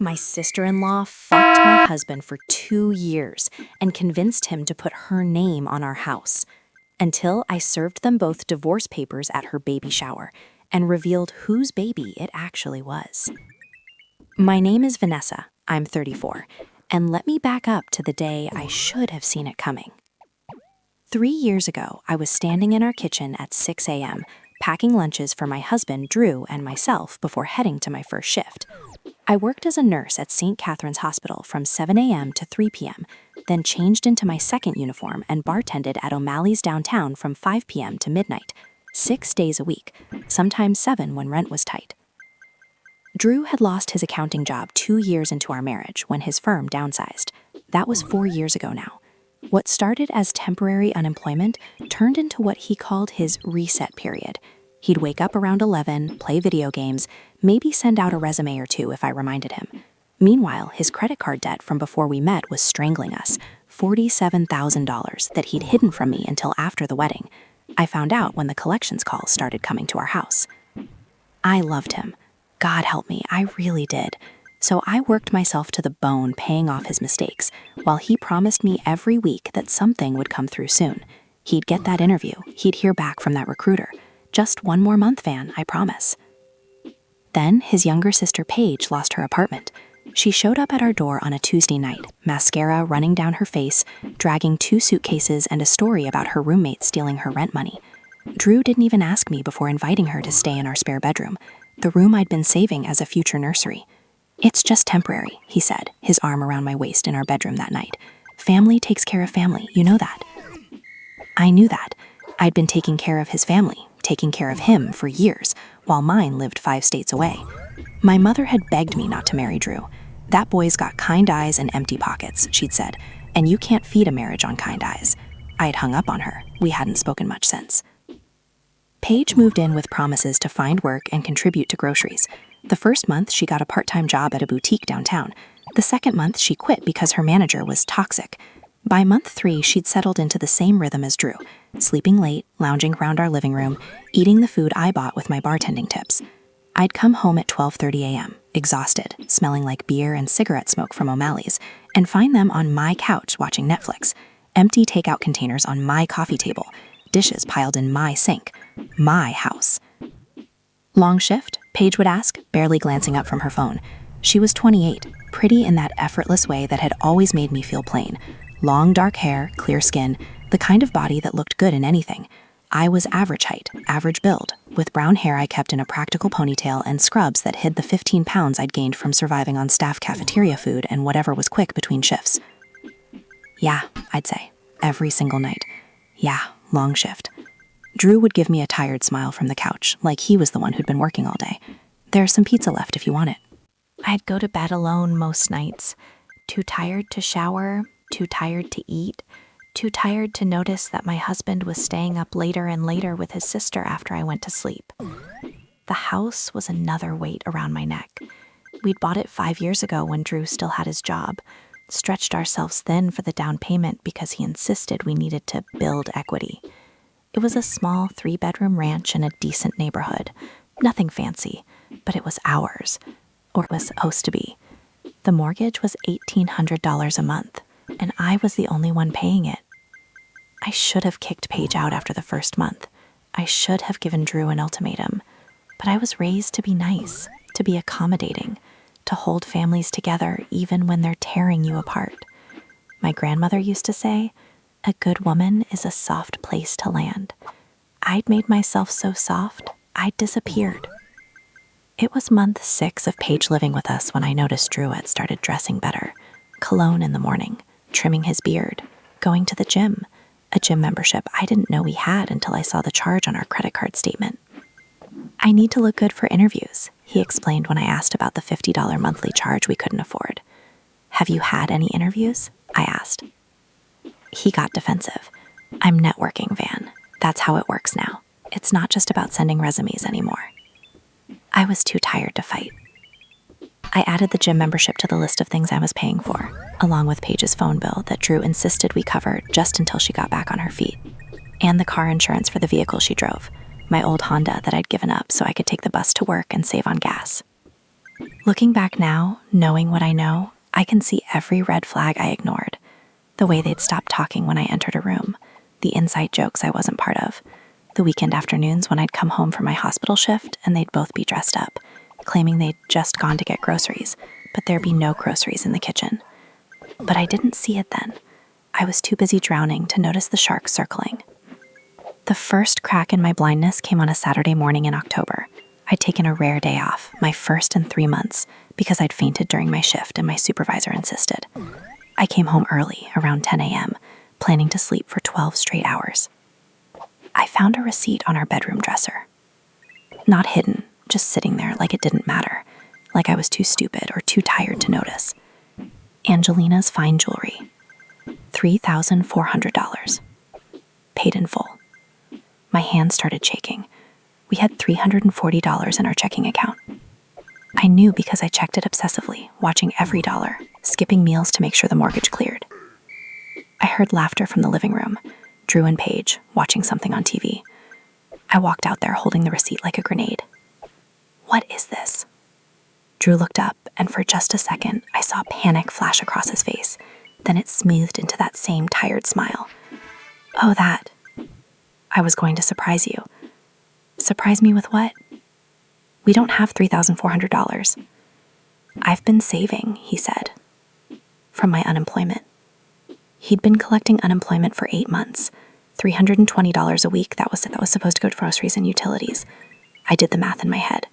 My sister-in-law fucked my husband for 2 years and convinced him to put her name on our house, until I served them both divorce papers at her baby shower and revealed whose baby it actually was. My name is Vanessa, I'm 34, and let me back up to the day I should have seen it coming. 3 years ago, I was standing in our kitchen at 6 a.m., packing lunches for my husband, Drew, and myself before heading to my first shift. I worked as a nurse at St. Catherine's Hospital from 7 a.m. to 3 p.m., then changed into my second uniform and bartended at O'Malley's downtown from 5 p.m. to midnight, 6 days a week, sometimes 7 when rent was tight. Drew had lost his accounting job 2 years into our marriage when his firm downsized. That was 4 years ago now. What started as temporary unemployment turned into what he called his reset period. He'd wake up around 11, play video games, maybe send out a resume or two if I reminded him. Meanwhile, his credit card debt from before we met was strangling us, $47,000 that he'd hidden from me until after the wedding. I found out when the collections calls started coming to our house. I loved him. God help me, I really did. So I worked myself to the bone paying off his mistakes, while he promised me every week that something would come through soon. He'd get that interview, he'd hear back from that recruiter. Just 1 more month, Van, I promise. Then his younger sister Paige lost her apartment. She showed up at our door on a Tuesday night, mascara running down her face, dragging 2 suitcases and a story about her roommate stealing her rent money. Drew didn't even ask me before inviting her to stay in our spare bedroom, the room I'd been saving as a future nursery. "It's just temporary," he said, his arm around my waist in our bedroom that night. "Family takes care of family, you know that." I knew that. I'd been taking care of his family, taking care of him for years, while mine lived 5 states away. My mother had begged me not to marry Drew. "That boy's got kind eyes and empty pockets," she'd said, "and you can't feed a marriage on kind eyes." I'd hung up on her. We hadn't spoken much since. Paige moved in with promises to find work and contribute to groceries. The first month, she got a part-time job at a boutique downtown. The second month, she quit because her manager was toxic. By month 3, she'd settled into the same rhythm as Drew, sleeping late, lounging around our living room, eating the food I bought with my bartending tips. I'd come home at 12:30 a.m., exhausted, smelling like beer and cigarette smoke from O'Malley's, and find them on my couch watching Netflix, empty takeout containers on my coffee table, dishes piled in my sink, my house. "Long shift?" Paige would ask, barely glancing up from her phone. She was 28, pretty in that effortless way that had always made me feel plain. Long dark hair, clear skin, the kind of body that looked good in anything. I was average height, average build, with brown hair I kept in a practical ponytail and scrubs that hid the 15 pounds I'd gained from surviving on staff cafeteria food and whatever was quick between shifts. "Yeah," I'd say, every single night. "Yeah, long shift." Drew would give me a tired smile from the couch, like he was the one who'd been working all day. "There's some pizza left if you want it." I'd go to bed alone most nights, too tired to shower, too tired to eat, too tired to notice that my husband was staying up later and later with his sister after I went to sleep. The house was another weight around my neck. We'd bought it 5 years ago when Drew still had his job, stretched ourselves thin for the down payment because he insisted we needed to build equity. It was a small 3-bedroom ranch in a decent neighborhood. Nothing fancy, but it was ours, or it was supposed to be. The mortgage was $1,800 a month, and I was the only one paying it. I should have kicked Paige out after the first month. I should have given Drew an ultimatum. But I was raised to be nice, to be accommodating, to hold families together even when they're tearing you apart. My grandmother used to say, "A good woman is a soft place to land." I'd made myself so soft, I'd disappeared. It was month 6 of Paige living with us when I noticed Drew had started dressing better. Cologne in the morning, trimming his beard, going to the gym, a gym membership I didn't know we had until I saw the charge on our credit card statement. "I need to look good for interviews," he explained when I asked about the $50 monthly charge we couldn't afford. "Have you had any interviews?" I asked. He got defensive. "I'm networking, Van. That's how it works now. It's not just about sending resumes anymore." I was too tired to fight. I added the gym membership to the list of things I was paying for, along with Paige's phone bill that Drew insisted we cover just until she got back on her feet, and the car insurance for the vehicle she drove, my old Honda that I'd given up so I could take the bus to work and save on gas. Looking back now, knowing what I know, I can see every red flag I ignored. The way they'd stop talking when I entered a room, the inside jokes I wasn't part of, the weekend afternoons when I'd come home from my hospital shift and they'd both be dressed up, claiming they'd just gone to get groceries, but there'd be no groceries in the kitchen. But I didn't see it then. I was too busy drowning to notice the sharks circling. The first crack in my blindness came on a Saturday morning in October. I'd taken a rare day off, my first in 3 months, because I'd fainted during my shift and my supervisor insisted. I came home early, around 10 a.m., planning to sleep for 12 straight hours. I found a receipt on our bedroom dresser. Not hidden, just sitting there like it didn't matter, like I was too stupid or too tired to notice. Angelina's Fine Jewelry. $3,400. Paid in full. My hand started shaking. We had $340 in our checking account. I knew because I checked it obsessively, watching every dollar, skipping meals to make sure the mortgage cleared. I heard laughter from the living room, Drew and Paige watching something on TV. I walked out there holding the receipt like a grenade. What is this? Drew looked up, and for just a second, I saw panic flash across his face. Then it smoothed into that same tired smile. Oh, that. I was going to surprise you. Surprise me with what? We don't have $3,400. I've been saving, he said, from my unemployment. He'd been collecting unemployment for 8 months, $320 a week. That was supposed to go to groceries and utilities. I did the math in my head.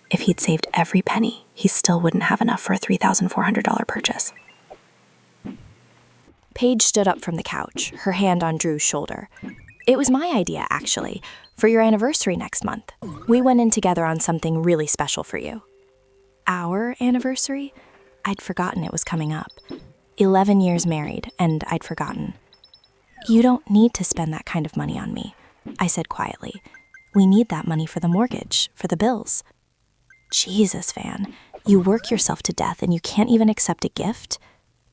If he'd saved every penny, he still wouldn't have enough for a $3,400 purchase. Paige stood up from the couch, her hand on Drew's shoulder. It was my idea, actually, for your anniversary next month. We went in together on something really special for you. Our anniversary? I'd forgotten it was coming up. 11 years married, and I'd forgotten. You don't need to spend that kind of money on me, I said quietly. We need that money for the mortgage, for the bills. Jesus, Van, you work yourself to death and you can't even accept a gift?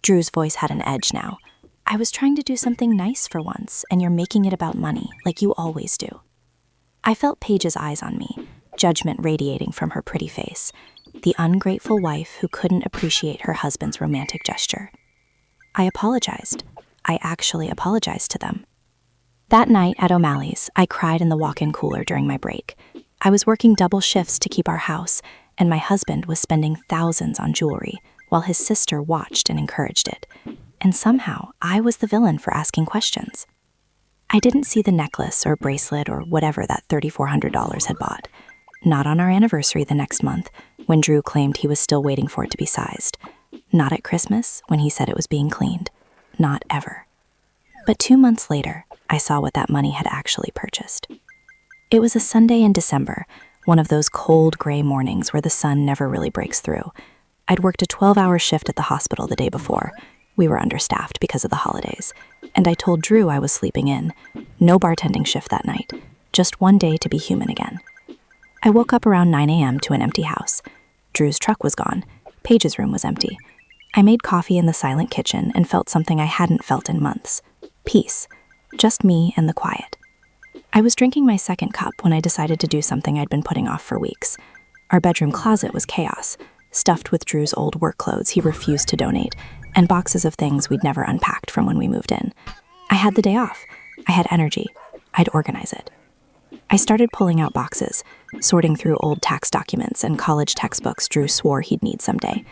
Drew's voice had an edge now. I was trying to do something nice for once, and you're making it about money, like you always do. I felt Paige's eyes on me, judgment radiating from her pretty face, the ungrateful wife who couldn't appreciate her husband's romantic gesture. I apologized. I actually apologized to them. That night at O'Malley's, I cried in the walk-in cooler during my break. I was working double shifts to keep our house, and my husband was spending thousands on jewelry, while his sister watched and encouraged it. And somehow, I was the villain for asking questions. I didn't see the necklace or bracelet or whatever that $3,400 had bought. Not on our anniversary the next month, when Drew claimed he was still waiting for it to be sized. Not at Christmas, when he said it was being cleaned. Not ever. But 2 months later, I saw what that money had actually purchased. It was a Sunday in December, one of those cold, gray mornings where the sun never really breaks through. I'd worked a 12-hour shift at the hospital the day before. We were understaffed because of the holidays, and I told Drew I was sleeping in. No bartending shift that night, just one day to be human again. I woke up around 9 a.m. to an empty house. Drew's truck was gone. Paige's room was empty. I made coffee in the silent kitchen and felt something I hadn't felt in months. Peace. Just me and the quiet. I was drinking my second cup when I decided to do something I'd been putting off for weeks. Our bedroom closet was chaos, stuffed with Drew's old work clothes he refused to donate, and boxes of things we'd never unpacked from when we moved in. I had the day off. I had energy. I'd organize it. I started pulling out boxes, sorting through old tax documents and college textbooks Drew swore he'd need someday.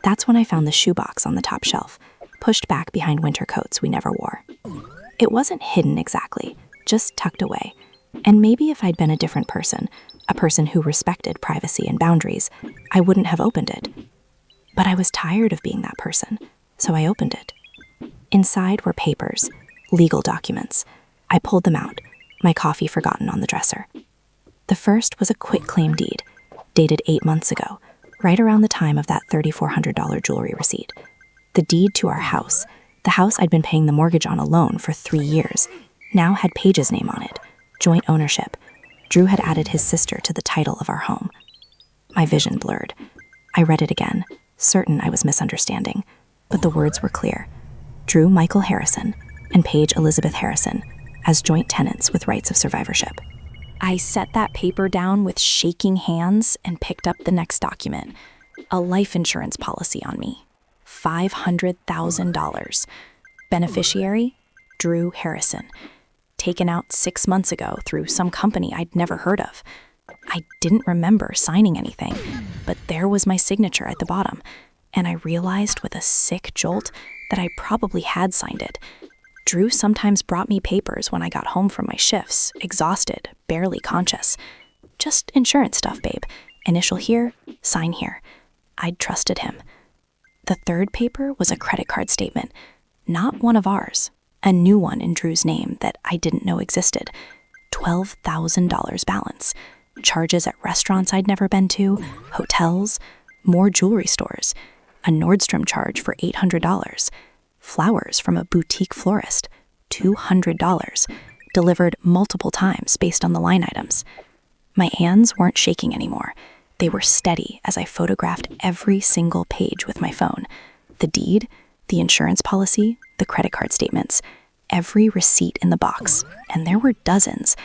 That's when I found the shoebox on the top shelf, pushed back behind winter coats we never wore. It wasn't hidden exactly, just tucked away. And maybe if I'd been a different person, a person who respected privacy and boundaries, I wouldn't have opened it. But I was tired of being that person, so I opened it. Inside were papers, legal documents. I pulled them out, my coffee forgotten on the dresser. The first was a quitclaim deed, dated 8 months ago, right around the time of that $3,400 jewelry receipt. The deed to our house, the house I'd been paying the mortgage on alone for 3 years, now had Paige's name on it, joint ownership. Drew had added his sister to the title of our home. My vision blurred. I read it again, certain I was misunderstanding, but the words were clear. Drew Michael Harrison and Paige Elizabeth Harrison as joint tenants with rights of survivorship. I set that paper down with shaking hands and picked up the next document. A life insurance policy on me. $500,000. Beneficiary? Drew Harrison. Taken out 6 months ago through some company I'd never heard of. I didn't remember signing anything, but there was my signature at the bottom, and I realized with a sick jolt that I probably had signed it. Drew sometimes brought me papers when I got home from my shifts, exhausted, barely conscious. Just insurance stuff, babe. Initial here, sign here. I'd trusted him. The third paper was a credit card statement, not one of ours, a new one in Drew's name that I didn't know existed. $12,000 balance. Charges at restaurants I'd never been to, hotels, more jewelry stores, a Nordstrom charge for $800, flowers from a boutique florist, $200, delivered multiple times based on the line items. My hands weren't shaking anymore. They were steady as I photographed every single page with my phone. The deed, the insurance policy, the credit card statements, every receipt in the box, and there were dozens.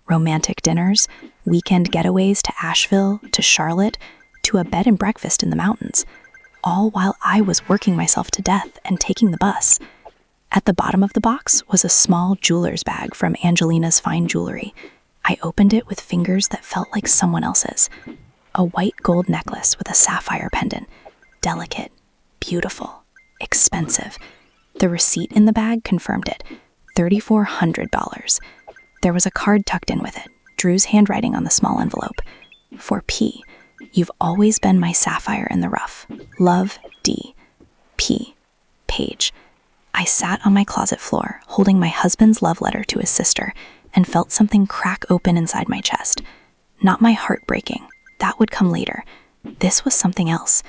Romantic dinners, weekend getaways to Asheville, to Charlotte, to a bed and breakfast in the mountains, all while I was working myself to death and taking the bus. At the bottom of the box was a small jeweler's bag from Angelina's Fine Jewelry. I opened it with fingers that felt like someone else's. A white gold necklace with a sapphire pendant. Delicate, beautiful, expensive. The receipt in the bag confirmed it. $3,400. There was a card tucked in with it, Drew's handwriting on the small envelope. For P, you've always been my sapphire in the rough. Love, D. P. Paige. I sat on my closet floor, holding my husband's love letter to his sister, and felt something crack open inside my chest. Not my heart breaking. That would come later. This was something else.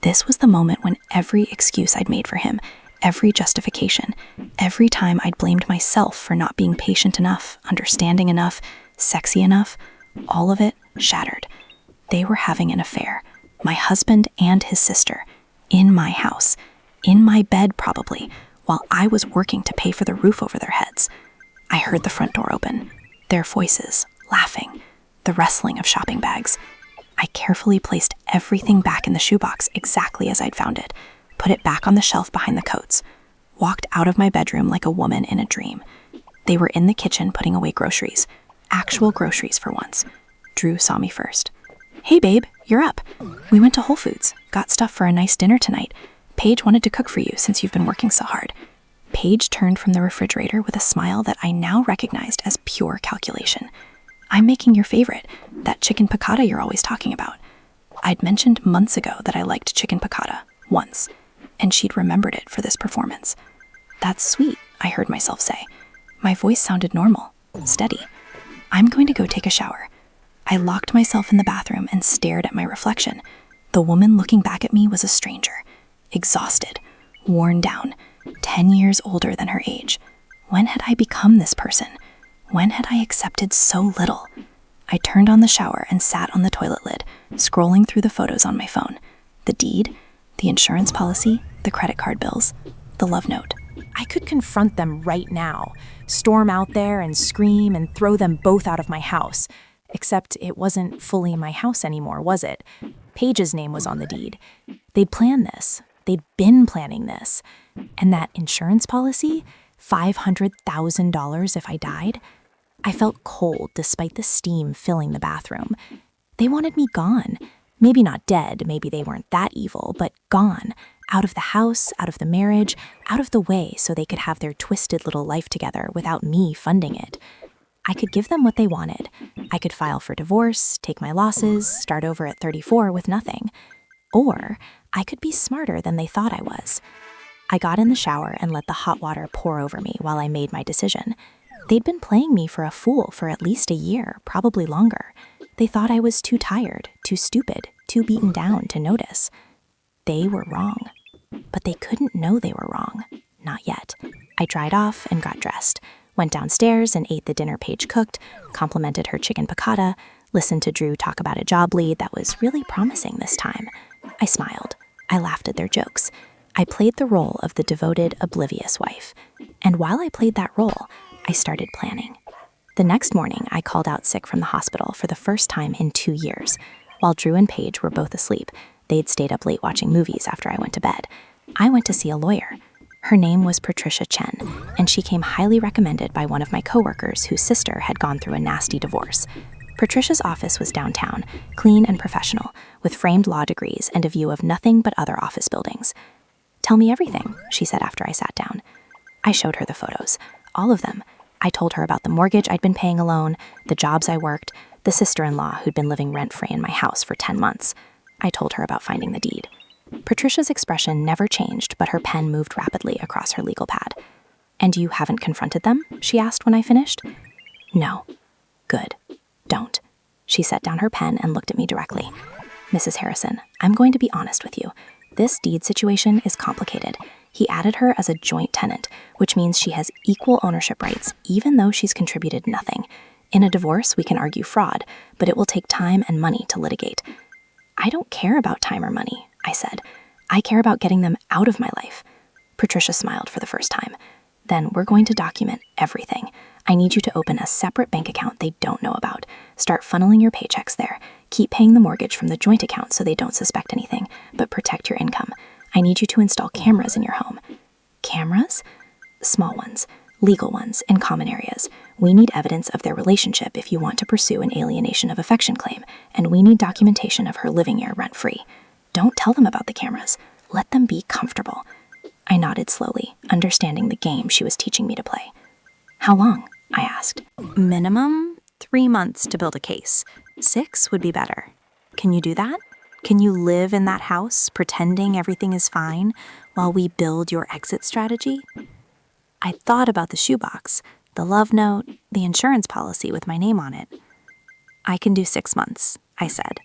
This was the moment when every excuse I'd made for him, every justification, every time I'd blamed myself for not being patient enough, understanding enough, sexy enough, all of it shattered. They were having an affair, my husband and his sister, in my house, in my bed probably, while I was working to pay for the roof over their heads. I heard the front door open, their voices, laughing, the rustling of shopping bags. I carefully placed everything back in the shoebox exactly as I'd found it, put it back on the shelf behind the coats, walked out of my bedroom like a woman in a dream. They were in the kitchen putting away groceries, actual groceries for once. Drew saw me first. Hey babe, you're up. We went to Whole Foods, got stuff for a nice dinner tonight. Paige wanted to cook for you since you've been working so hard. Paige turned from the refrigerator with a smile that I now recognized as pure calculation. I'm making your favorite, that chicken piccata you're always talking about. I'd mentioned months ago that I liked chicken piccata, once, and she'd remembered it for this performance. That's sweet, I heard myself say. My voice sounded normal, steady. I'm going to go take a shower. I locked myself in the bathroom and stared at my reflection. The woman looking back at me was a stranger, exhausted, worn down, 10 years older than her age. When had I become this person? When had I accepted so little? I turned on the shower and sat on the toilet lid, scrolling through the photos on my phone. The deed, the insurance policy, the credit card bills, the love note. I could confront them right now, storm out there and scream and throw them both out of my house. Except it wasn't fully my house anymore, was it? Paige's name was on the deed. They'd planned this. They'd been planning this. And that insurance policy, $500,000 if I died? I felt cold despite the steam filling the bathroom. They wanted me gone. Maybe not dead, maybe they weren't that evil, but gone. Out of the house, out of the marriage, out of the way so they could have their twisted little life together without me funding it. I could give them what they wanted. I could file for divorce, take my losses, start over at 34 with nothing. Or I could be smarter than they thought I was. I got in the shower and let the hot water pour over me while I made my decision. They'd been playing me for a fool for at least a year, probably longer. They thought I was too tired, too stupid, too beaten down to notice. They were wrong. But they couldn't know they were wrong. Not yet. I dried off and got dressed, went downstairs and ate the dinner Paige cooked, complimented her chicken piccata, listened to Drew talk about a job lead that was really promising this time. I smiled. I laughed at their jokes. I played the role of the devoted, oblivious wife. And while I played that role, I started planning. The next morning, I called out sick from the hospital for the first time in 2 years. While Drew and Paige were both asleep, They'd stayed up late watching movies after I went to bed. I went to see a lawyer. Her name was Patricia Chen, and she came highly recommended by one of my coworkers whose sister had gone through a nasty divorce. Patricia's office was downtown, clean and professional, with framed law degrees and a view of nothing but other office buildings. "Tell me everything," she said after I sat down. I showed her the photos, all of them. I told her about the mortgage I'd been paying alone, the jobs I worked, the sister-in-law who'd been living rent-free in my house for 10 months. I told her about finding the deed. Patricia's expression never changed, but her pen moved rapidly across her legal pad. "And you haven't confronted them?" she asked when I finished. "No." "Good. Don't." She set down her pen and looked at me directly. "Mrs. Harrison, I'm going to be honest with you. This deed situation is complicated. He added her as a joint tenant, which means she has equal ownership rights, even though she's contributed nothing. In a divorce, we can argue fraud, but it will take time and money to litigate." "I don't care about time or money," I said. "I care about getting them out of my life." Patricia smiled for the first time. "Then we're going to document everything. I need you to open a separate bank account they don't know about. Start funneling your paychecks there. Keep paying the mortgage from the joint account so they don't suspect anything, but protect your income. I need you to install cameras in your home." "Cameras?" "Small ones, legal ones, in common areas. We need evidence of their relationship if you want to pursue an alienation of affection claim, and we need documentation of her living here rent-free. Don't tell them about the cameras. Let them be comfortable." I nodded slowly, understanding the game she was teaching me to play. "How long?" I asked. "Minimum 3 months to build a case. 6 would be better. Can you do that? Can you live in that house, pretending everything is fine, while we build your exit strategy?" I thought about the shoebox, the love note, the insurance policy with my name on it. "I can do 6 months," I said.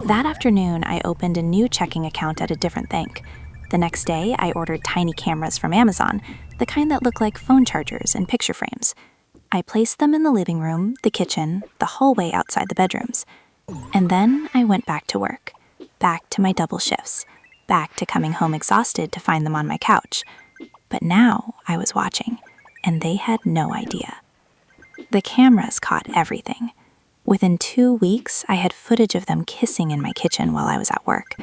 That afternoon, I opened a new checking account at a different bank. The next day, I ordered tiny cameras from Amazon, the kind that look like phone chargers and picture frames. I placed them in the living room, the kitchen, the hallway outside the bedrooms. And then I went back to work, back to my double shifts, back to coming home exhausted to find them on my couch. But now I was watching, and they had no idea. The cameras caught everything. Within 2 weeks, I had footage of them kissing in my kitchen while I was at work.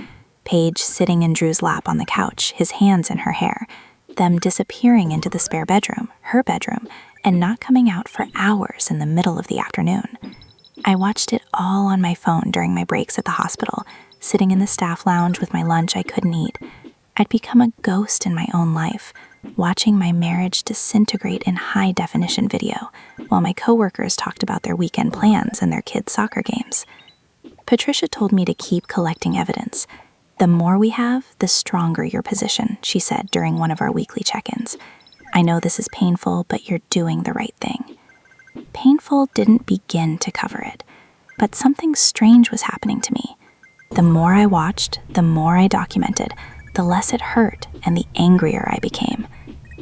Paige sitting in Drew's lap on the couch, his hands in her hair. Them disappearing into the spare bedroom, her bedroom, and not coming out for hours in the middle of the afternoon. I watched it all on my phone during my breaks at the hospital, sitting in the staff lounge with my lunch I couldn't eat. I'd become a ghost in my own life, watching my marriage disintegrate in high-definition video, while my coworkers talked about their weekend plans and their kids' soccer games. Patricia told me to keep collecting evidence. "The more we have, the stronger your position," she said during one of our weekly check-ins. "I know this is painful, but you're doing the right thing." Painful didn't begin to cover it, but something strange was happening to me. The more I watched, the more I documented, the less it hurt and the angrier I became.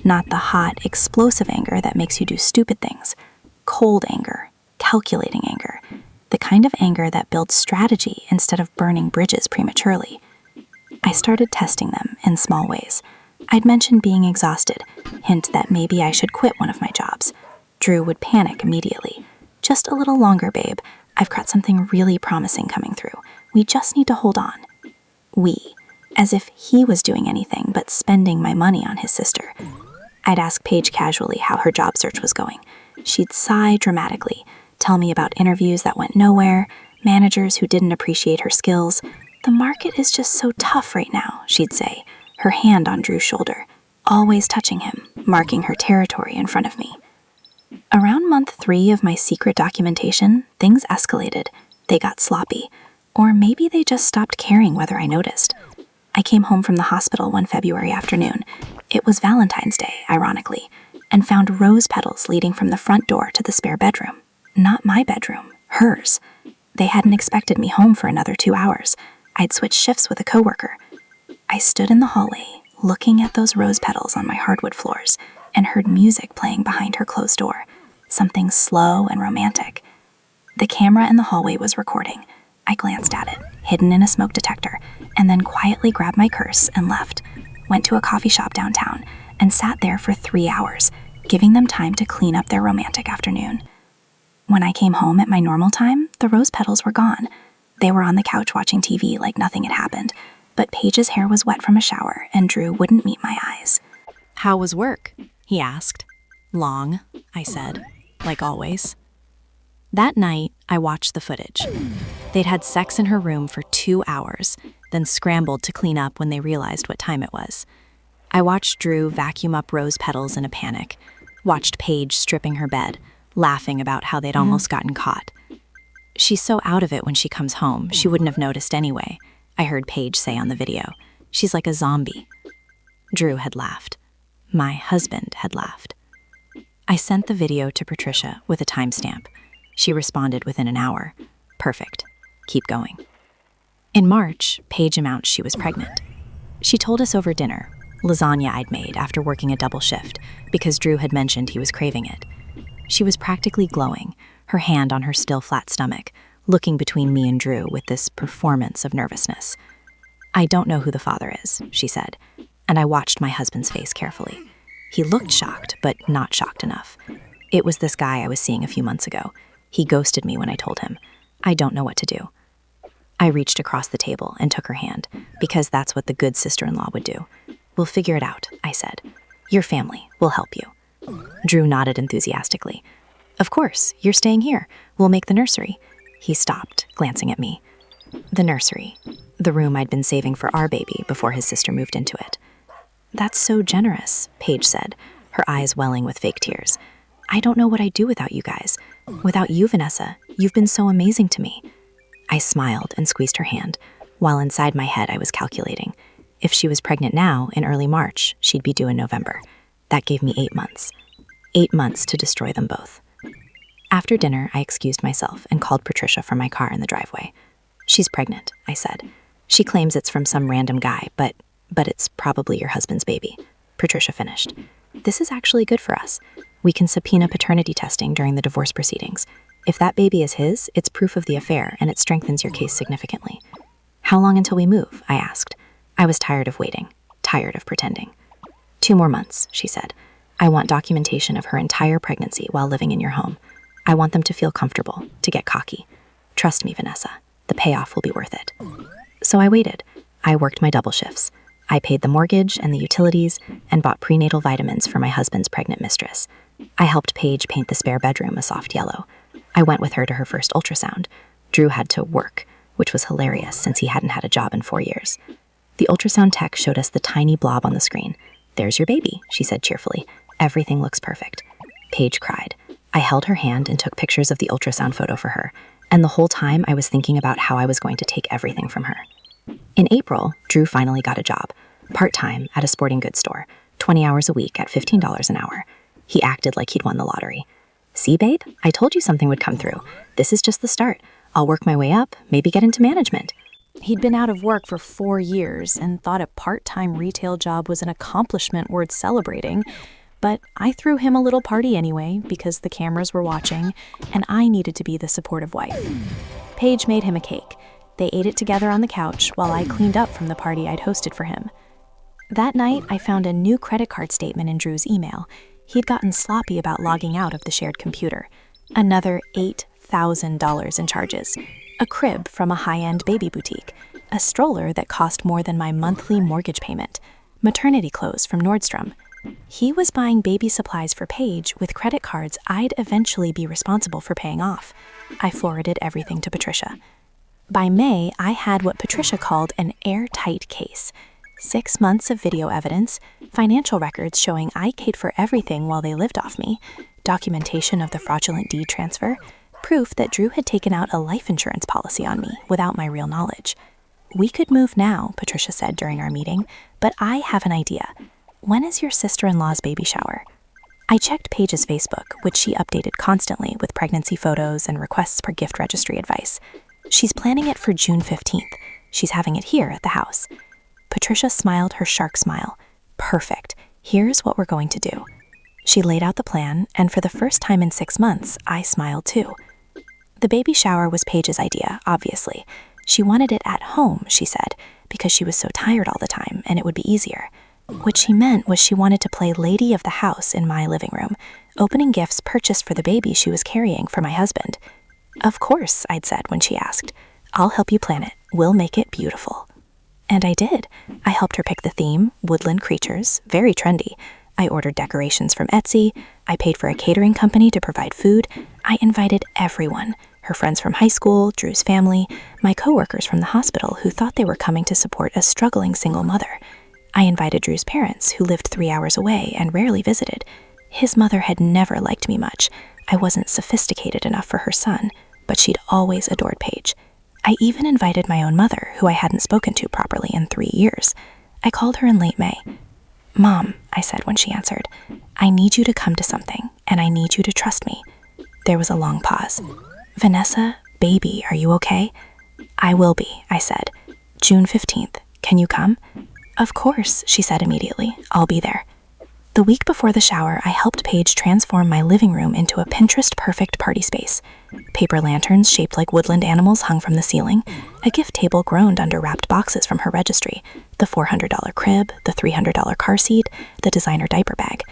Not the hot, explosive anger that makes you do stupid things. Cold anger, calculating anger. The kind of anger that builds strategy instead of burning bridges prematurely. I started testing them in small ways. I'd mentioned being exhausted, hint that maybe I should quit one of my jobs. Drew would panic immediately. "Just a little longer, babe. I've got something really promising coming through. We just need to hold on." We, as if he was doing anything but spending my money on his sister. I'd ask Paige casually how her job search was going. She'd sigh dramatically, tell me about interviews that went nowhere, managers who didn't appreciate her skills. "The market is just so tough right now," she'd say, her hand on Drew's shoulder, always touching him, marking her territory in front of me. Around month 3 of my secret documentation, things escalated. They got sloppy. Or maybe they just stopped caring whether I noticed. I came home from the hospital one February afternoon. It was Valentine's Day, ironically, and found rose petals leading from the front door to the spare bedroom. Not my bedroom, hers. They hadn't expected me home for another 2 hours. I'd switched shifts with a coworker. I stood in the hallway, looking at those rose petals on my hardwood floors, and heard music playing behind her closed door, something slow and romantic. The camera in the hallway was recording. I glanced at it, hidden in a smoke detector, and then quietly grabbed my purse and left. Went to a coffee shop downtown and sat there for 3 hours, giving them time to clean up their romantic afternoon. When I came home at my normal time, the rose petals were gone. They were on the couch watching TV like nothing had happened, but Paige's hair was wet from a shower and Drew wouldn't meet my eyes. How was work? He asked. Long, I said, like always. That night, I watched the footage. They'd had sex in her room for 2 hours, then scrambled to clean up when they realized what time it was. I watched Drew vacuum up rose petals in a panic, watched Paige stripping her bed, laughing about how they'd almost gotten caught. She's so out of it when she comes home, she wouldn't have noticed anyway, I heard Paige say on the video. She's like a zombie. Drew had laughed. My husband had laughed. I sent the video to Patricia with a timestamp. She responded within an hour. Perfect. Keep going. In March, Paige announced she was pregnant. She told us over dinner, lasagna I'd made after working a double shift, because Drew had mentioned he was craving it. She was practically glowing, her hand on her still flat stomach, looking between me and Drew with this performance of nervousness. I don't know who the father is, she said, and I watched my husband's face carefully. He looked shocked, but not shocked enough. It was this guy I was seeing a few months ago. He ghosted me when I told him. I don't know what to do. I reached across the table and took her hand, because that's what the good sister-in-law would do. We'll figure it out, I said. Your family will help you. Drew nodded enthusiastically. Of course, you're staying here. We'll make the nursery. He stopped, glancing at me. The nursery, the room I'd been saving for our baby before his sister moved into it. That's so generous, Paige said, her eyes welling with fake tears. I don't know what I'd do without you guys. Without you, Vanessa, you've been so amazing to me. I smiled and squeezed her hand, while inside my head I was calculating. If she was pregnant now, in early March, she'd be due in November. That gave me 8 months. 8 months to destroy them both. After dinner, I excused myself and called Patricia from my car in the driveway. She's pregnant, I said. She claims it's from some random guy, but it's probably your husband's baby. Patricia finished. This is actually good for us. We can subpoena paternity testing during the divorce proceedings. If that baby is his, it's proof of the affair, and it strengthens your case significantly. How long until we move? I asked. I was tired of waiting, tired of pretending. 2 more months, she said. I want documentation of her entire pregnancy while living in your home. I want them to feel comfortable, to get cocky. Trust me, Vanessa, the payoff will be worth it. So I waited. I worked my double shifts. I paid the mortgage and the utilities and bought prenatal vitamins for my husband's pregnant mistress. I helped Paige paint the spare bedroom a soft yellow. I went with her to her first ultrasound. Drew had to work, which was hilarious since he hadn't had a job in 4 years. The ultrasound tech showed us the tiny blob on the screen. There's your baby, she said cheerfully. Everything looks perfect. Paige cried. I held her hand and took pictures of the ultrasound photo for her, and the whole time I was thinking about how I was going to take everything from her. In April, Drew finally got a job, part-time at a sporting goods store, 20 hours a week at $15 an hour. He acted like he'd won the lottery. See, babe, I told you something would come through. This is just the start. I'll work my way up, maybe get into management. He'd been out of work for 4 years and thought a part-time retail job was an accomplishment worth celebrating. But I threw him a little party anyway because the cameras were watching and I needed to be the supportive wife. Paige made him a cake. They ate it together on the couch while I cleaned up from the party I'd hosted for him. That night, I found a new credit card statement in Drew's email. He'd gotten sloppy about logging out of the shared computer. Another $8,000 in charges. A crib from a high-end baby boutique. A stroller that cost more than my monthly mortgage payment. Maternity clothes from Nordstrom. He was buying baby supplies for Paige with credit cards I'd eventually be responsible for paying off. I forwarded everything to Patricia. By May, I had what Patricia called an airtight case. 6 months of video evidence, financial records showing I paid for everything while they lived off me, documentation of the fraudulent deed transfer, proof that Drew had taken out a life insurance policy on me without my real knowledge. We could move now, Patricia said during our meeting, but I have an idea. When is your sister-in-law's baby shower? I checked Paige's Facebook, which she updated constantly with pregnancy photos and requests for gift registry advice. She's planning it for June 15th. She's having it here at the house. Patricia smiled her shark smile. Perfect. Here's what we're going to do. She laid out the plan, and for the first time in 6 months, I smiled too. The baby shower was Paige's idea, obviously. She wanted it at home, she said, because she was so tired all the time, and it would be easier. What she meant was she wanted to play lady of the house in my living room, opening gifts purchased for the baby she was carrying for my husband. Of course, I'd said when she asked. I'll help you plan it. We'll make it beautiful. And I did. I helped her pick the theme, woodland creatures, very trendy. I ordered decorations from Etsy. I paid for a catering company to provide food. I invited everyone. Her friends from high school, Drew's family, my coworkers from the hospital who thought they were coming to support a struggling single mother. I invited Drew's parents, who lived 3 hours away and rarely visited. His mother had never liked me much. I wasn't sophisticated enough for her son, but she'd always adored Paige. I even invited my own mother, who I hadn't spoken to properly in 3 years. I called her in late May. "Mom," I said when she answered, "I need you to come to something, and I need you to trust me." There was a long pause. "Vanessa, baby, are you okay?" "I will be," I said. "June 15th, can you come?" "Of course," she said immediately. "I'll be there." The week before the shower, I helped Paige transform my living room into a Pinterest-perfect party space. Paper lanterns shaped like woodland animals hung from the ceiling. A gift table groaned under wrapped boxes from her registry. The $400 crib, the $300 car seat, the designer diaper bag.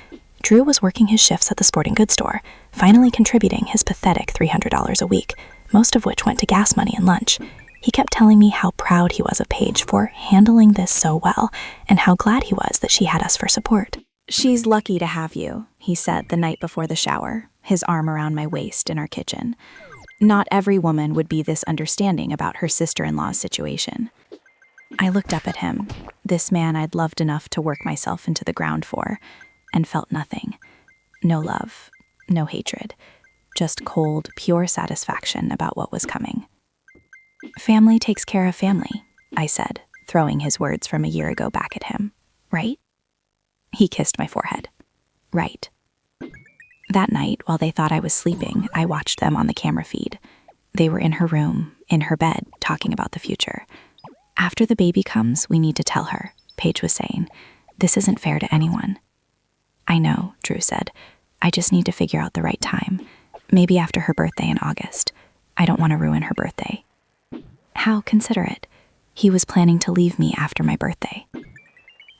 Drew was working his shifts at the sporting goods store, finally contributing his pathetic $300 a week, most of which went to gas money and lunch. He kept telling me how proud he was of Paige for handling this so well, and how glad he was that she had us for support. "She's lucky to have you," he said the night before the shower, his arm around my waist in our kitchen. Not every woman would be this understanding about her sister-in-law's situation. I looked up at him, this man I'd loved enough to work myself into the ground for, and felt nothing. No love, no hatred, just cold, pure satisfaction about what was coming. "Family takes care of family," I said, throwing his words from a year ago back at him. "Right?" He kissed my forehead. "Right." That night, while they thought I was sleeping, I watched them on the camera feed. They were in her room, in her bed, talking about the future. "After the baby comes, we need to tell her," Paige was saying. "This isn't fair to anyone." "I know," Drew said. "I just need to figure out the right time. Maybe after her birthday in August. I don't want to ruin her birthday." How considerate. He was planning to leave me after my birthday.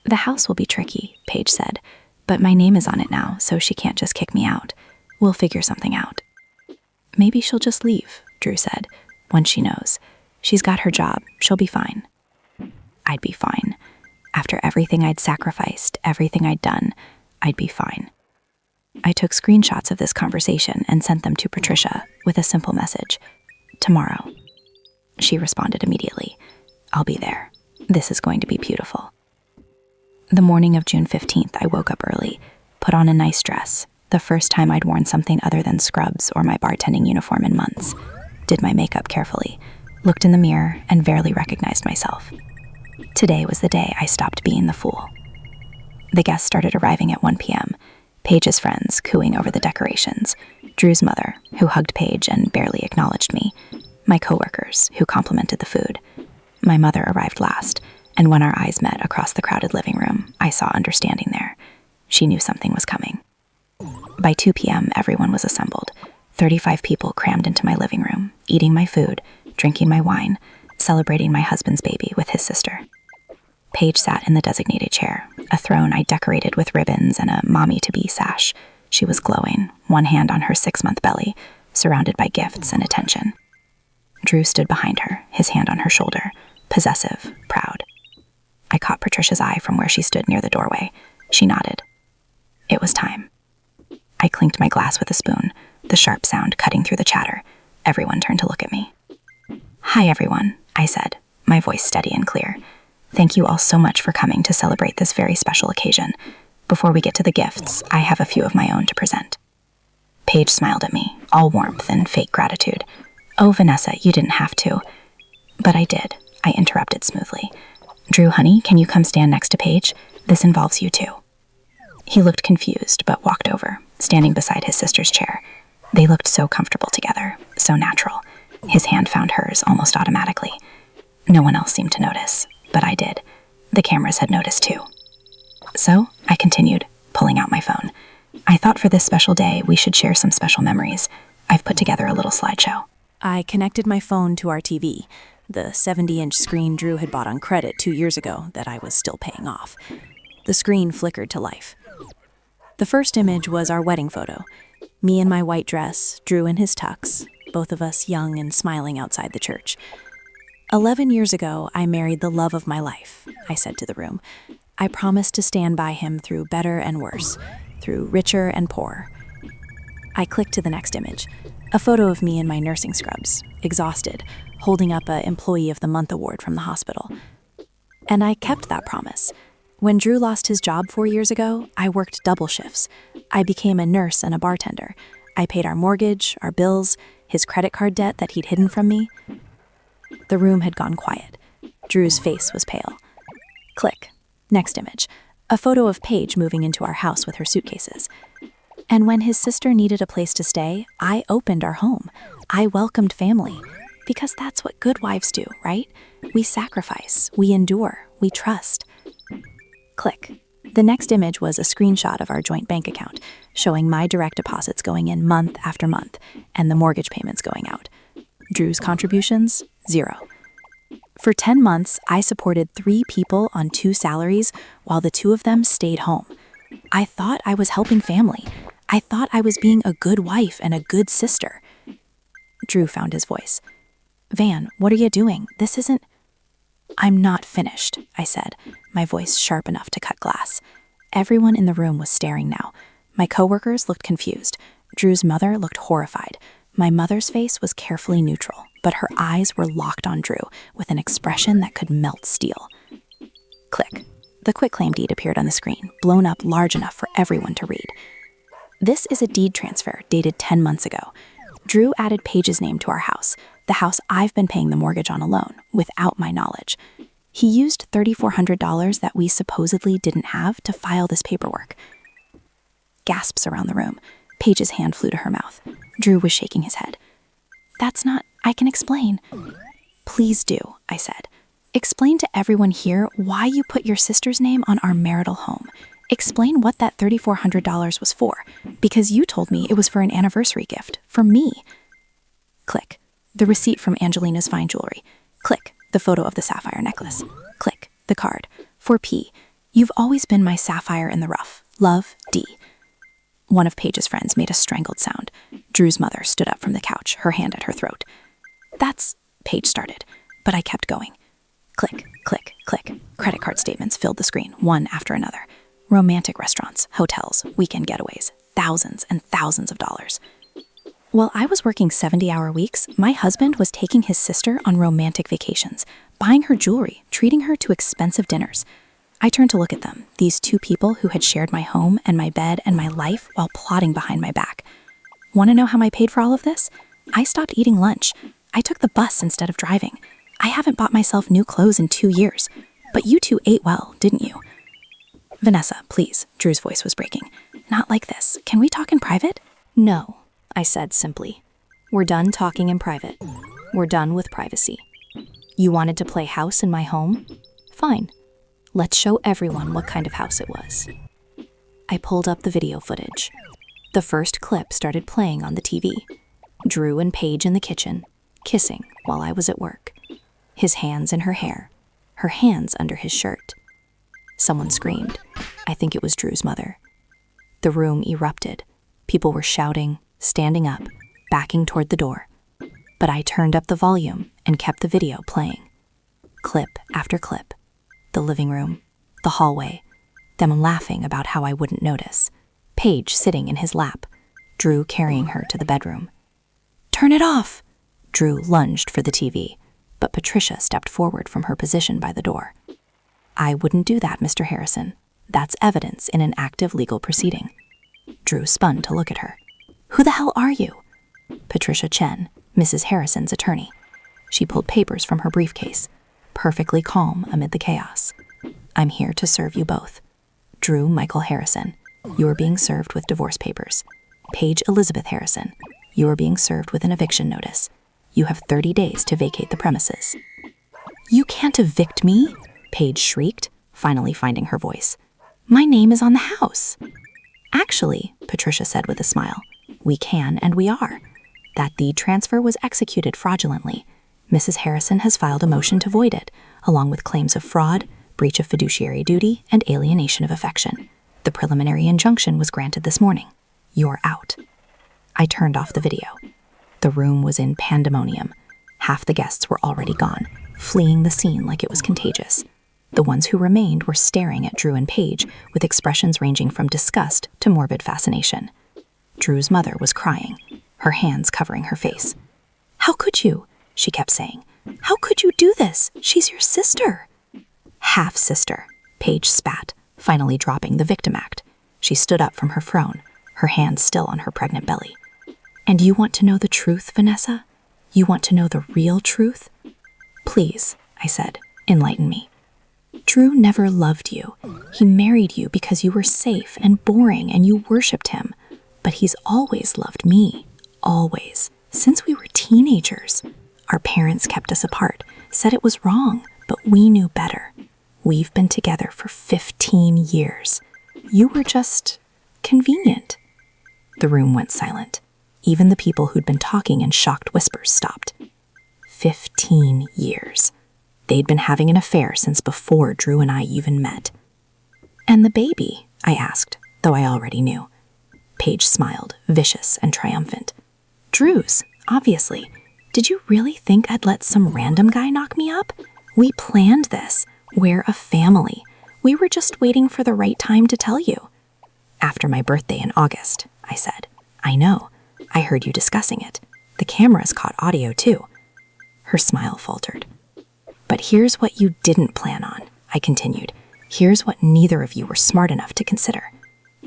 "The house will be tricky," Paige said, "but my name is on it now, so she can't just kick me out. We'll figure something out." "Maybe she'll just leave," Drew said, "once she knows. She's got her job. She'll be fine." I'd be fine. After everything I'd sacrificed, everything I'd done, I'd be fine. I took screenshots of this conversation and sent them to Patricia with a simple message. "Tomorrow." She responded immediately. "I'll be there. This is going to be beautiful." The morning of June 15th, I woke up early, put on a nice dress, the first time I'd worn something other than scrubs or my bartending uniform in months, did my makeup carefully, looked in the mirror, and barely recognized myself. Today was the day I stopped being the fool. The guests started arriving at 1 p.m., Paige's friends cooing over the decorations, Drew's mother, who hugged Paige and barely acknowledged me, my coworkers, who complimented the food. My mother arrived last, and when our eyes met across the crowded living room, I saw understanding there. She knew something was coming. By 2 p.m., everyone was assembled. 35 people crammed into my living room, eating my food, drinking my wine, celebrating my husband's baby with his sister. Paige sat in the designated chair, a throne I decorated with ribbons and a mommy-to-be sash. She was glowing, one hand on her 6-month belly, surrounded by gifts and attention. Drew stood behind her, his hand on her shoulder, possessive, proud. I caught Patricia's eye from where she stood near the doorway. She nodded. It was time. I clinked my glass with a spoon, the sharp sound cutting through the chatter. Everyone turned to look at me. "Hi, everyone," I said, my voice steady and clear. "Thank you all so much for coming to celebrate this very special occasion. Before we get to the gifts, I have a few of my own to present." Paige smiled at me, all warmth and fake gratitude. "Oh, Vanessa, you didn't have to." "But I did," I interrupted smoothly. "Drew, honey, can you come stand next to Paige? This involves you too." He looked confused, but walked over, standing beside his sister's chair. They looked so comfortable together, so natural. His hand found hers almost automatically. No one else seemed to notice, but I did. The cameras had noticed too. So, I continued, pulling out my phone. "I thought for this special day we should share some special memories. I've put together a little slideshow." I connected my phone to our TV, the 70-inch screen Drew had bought on credit 2 years ago that I was still paying off. The screen flickered to life. The first image was our wedding photo. Me in my white dress, Drew in his tux, both of us young and smiling outside the church. 11 years ago, I married the love of my life, I said to the room. I promised to stand by him through better and worse, through richer and poorer. I clicked to the next image, a photo of me in my nursing scrubs, exhausted, holding up a Employee of the Month award from the hospital. And I kept that promise. When Drew lost his job 4 years ago, I worked double shifts. I became a nurse and a bartender. I paid our mortgage, our bills, his credit card debt that he'd hidden from me. The room had gone quiet. Drew's face was pale. Click. Next image. A photo of Paige moving into our house with her suitcases. And when his sister needed a place to stay, I opened our home. I welcomed family. Because that's what good wives do, right? We sacrifice, we endure, we trust. Click. The next image was a screenshot of our joint bank account, showing my direct deposits going in month after month, and the mortgage payments going out. Drew's contributions, 0. For 10 months, I supported 3 people on 2 salaries while the 2 of them stayed home. I thought I was helping family. I thought I was being a good wife and a good sister. Drew found his voice. Van, what are you doing? This isn't... I'm not finished, I said, my voice sharp enough to cut glass. Everyone in the room was staring now. My coworkers looked confused. Drew's mother looked horrified. My mother's face was carefully neutral, but her eyes were locked on Drew with an expression that could melt steel. Click. The quitclaim deed appeared on the screen, blown up large enough for everyone to read. This is a deed transfer dated 10 months ago. Drew added Paige's name to our house, the house I've been paying the mortgage on alone, without my knowledge. He used $3,400 that we supposedly didn't have to file this paperwork. Gasps around the room. Paige's hand flew to her mouth. Drew was shaking his head. That's not... I can explain. Please do, I said. Explain to everyone here why you put your sister's name on our marital home. Explain what that $3,400 was for, because you told me it was for an anniversary gift, for me. Click. The receipt from Angelina's fine jewelry. Click. The photo of the sapphire necklace. Click. The card. For P. You've always been my sapphire in the rough. Love, D. One of Paige's friends made a strangled sound. Drew's mother stood up from the couch, her hand at her throat. That's... Paige started, but I kept going. Click, click, click. Credit card statements filled the screen, one after another. Romantic restaurants, hotels, weekend getaways, thousands and thousands of dollars. While I was working 70-hour weeks, my husband was taking his sister on romantic vacations, buying her jewelry, treating her to expensive dinners. I turned to look at them, these 2 people who had shared my home and my bed and my life while plotting behind my back. Want to know how I paid for all of this? I stopped eating lunch. I took the bus instead of driving. I haven't bought myself new clothes in 2 years. But you 2 ate well, didn't you? Vanessa, please, Drew's voice was breaking. Not like this. Can we talk in private? No, I said simply. We're done talking in private. We're done with privacy. You wanted to play house in my home? Fine. Let's show everyone what kind of house it was. I pulled up the video footage. The first clip started playing on the TV. Drew and Paige in the kitchen, kissing while I was at work. His hands in her hair, her hands under his shirt. Someone screamed. I think it was Drew's mother. The room erupted. People were shouting, standing up, backing toward the door. But I turned up the volume and kept the video playing. Clip after clip. The living room, the hallway, them laughing about how I wouldn't notice. Paige sitting in his lap, Drew carrying her to the bedroom. Turn it off! Drew lunged for the TV, but Patricia stepped forward from her position by the door. I wouldn't do that, Mr. Harrison. That's evidence in an active legal proceeding. Drew spun to look at her. Who the hell are you? Patricia Chen, Mrs. Harrison's attorney. She pulled papers from her briefcase, perfectly calm amid the chaos. I'm here to serve you both. Drew Michael Harrison, you are being served with divorce papers. Paige Elizabeth Harrison, you are being served with an eviction notice. You have 30 days to vacate the premises. You can't evict me, Paige shrieked, finally finding her voice. My name is on the house. Actually, Patricia said with a smile, we can and we are. That deed transfer was executed fraudulently. Mrs. Harrison has filed a motion to void it, along with claims of fraud, breach of fiduciary duty, and alienation of affection. The preliminary injunction was granted this morning. You're out. I turned off the video. The room was in pandemonium. Half the guests were already gone, fleeing the scene like it was contagious. The ones who remained were staring at Drew and Paige with expressions ranging from disgust to morbid fascination. Drew's mother was crying, her hands covering her face. "How could you?" she kept saying. "How could you do this? She's your sister." "Half-sister," Paige spat, finally dropping the victim act. She stood up from her throne, her hands still on her pregnant belly. "And you want to know the truth, Vanessa? You want to know the real truth?" "Please," I said, "enlighten me." "Drew never loved you. He married you because you were safe and boring and you worshipped him. But he's always loved me. Always. Since we were teenagers. Our parents kept us apart, said it was wrong, but we knew better. We've been together for 15 years. You were just convenient." The room went silent. Even the people who'd been talking in shocked whispers stopped. 15 years. They'd been having an affair since before Drew and I even met. "And the baby?" I asked, though I already knew. Paige smiled, vicious and triumphant. "Drew's, obviously. Did you really think I'd let some random guy knock me up? We planned this. We're a family. We were just waiting for the right time to tell you." "After my birthday in August," I said. "I know. I heard you discussing it. The cameras caught audio too." Her smile faltered. "But here's what you didn't plan on," I continued. "Here's what neither of you were smart enough to consider.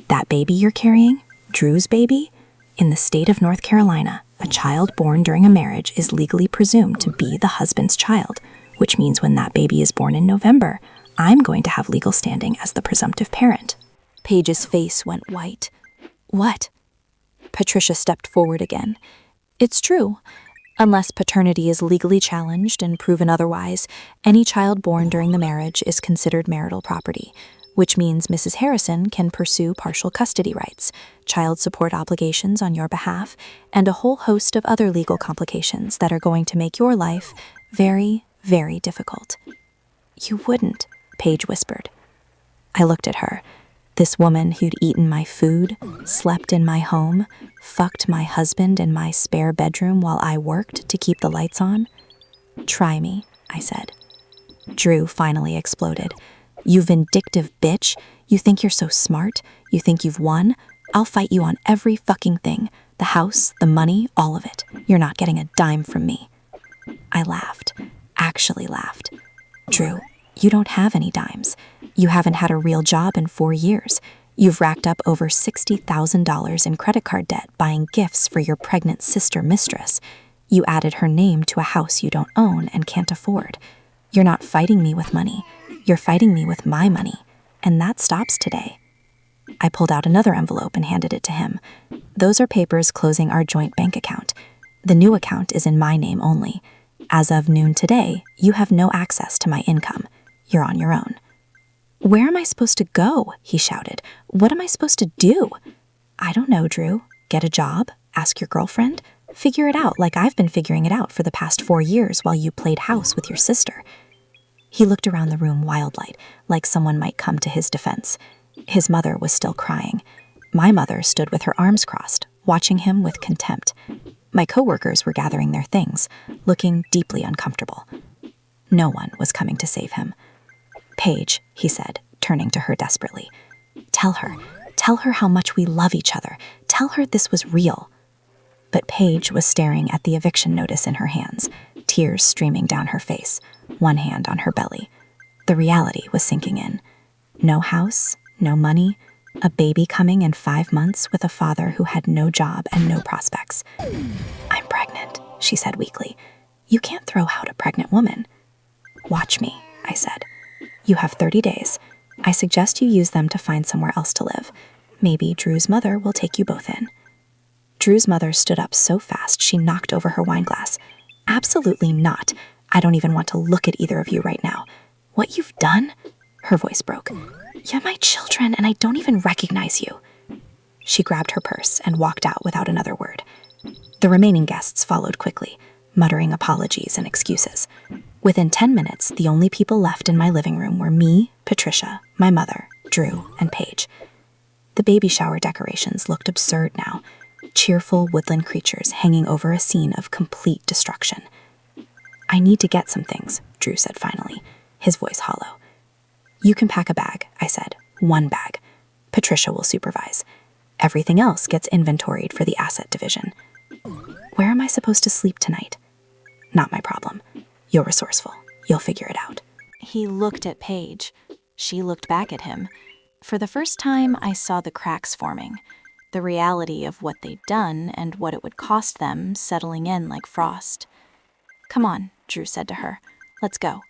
That baby you're carrying, Drew's baby, in the state of North Carolina, a child born during a marriage is legally presumed to be the husband's child, which means when that baby is born in November, I'm going to have legal standing as the presumptive parent." Paige's face went white. "What?" Patricia stepped forward again. "It's true. Unless paternity is legally challenged and proven otherwise, any child born during the marriage is considered marital property, which means Mrs. Harrison can pursue partial custody rights, child support obligations on your behalf, and a whole host of other legal complications that are going to make your life very, very difficult." "You wouldn't," Paige whispered. I looked at her. This woman who'd eaten my food, slept in my home, fucked my husband in my spare bedroom while I worked to keep the lights on. "Try me," I said. Drew finally exploded. "You vindictive bitch. You think you're so smart? You think you've won? I'll fight you on every fucking thing. The house, the money, all of it. You're not getting a dime from me." I laughed. Actually laughed. "Drew, you don't have any dimes. You haven't had a real job in 4 years. You've racked up over $60,000 in credit card debt buying gifts for your pregnant sister mistress. You added her name to a house you don't own and can't afford. You're not fighting me with money. You're fighting me with my money. And that stops today." I pulled out another envelope and handed it to him. "Those are papers closing our joint bank account. The new account is in my name only. As of noon today, you have no access to my income. You're on your own." "Where am I supposed to go?" he shouted. "What am I supposed to do?" "I don't know, Drew. Get a job? Ask your girlfriend? Figure it out like I've been figuring it out for the past 4 years while you played house with your sister." He looked around the room wild-eyed, like someone might come to his defense. His mother was still crying. My mother stood with her arms crossed, watching him with contempt. My coworkers were gathering their things, looking deeply uncomfortable. No one was coming to save him. "Paige," he said, turning to her desperately. Tell her how much we love each other. Tell her this was real." But Paige was staring at the eviction notice in her hands, tears streaming down her face, one hand on her belly. The reality was sinking in. No house, no money, a baby coming in 5 months with a father who had no job and no prospects. "I'm pregnant," she said weakly. "You can't throw out a pregnant woman." "Watch me," I said. "You have 30 days. I suggest you use them to find somewhere else to live. Maybe Drew's mother will take you both in." Drew's mother stood up so fast she knocked over her wine glass. "Absolutely not. I don't even want to look at either of you right now. What you've done?" Her voice broke. "You're my children and I don't even recognize you." She grabbed her purse and walked out without another word. The remaining guests followed quickly, muttering apologies and excuses. Within 10 minutes, the only people left in my living room were me, Patricia, my mother, Drew, and Paige. The baby shower decorations looked absurd now, cheerful woodland creatures hanging over a scene of complete destruction. I need to get some things, Drew said finally, his voice hollow. You can pack a bag, I said. 1 bag. Patricia will supervise. Everything else gets inventoried for the asset division. Where am I supposed to sleep tonight? Not my problem. You're resourceful. You'll figure it out. He looked at Paige. She looked back at him. For the first time, I saw the cracks forming, the reality of what they'd done and what it would cost them settling in like frost. Come on, Drew said to her. Let's go.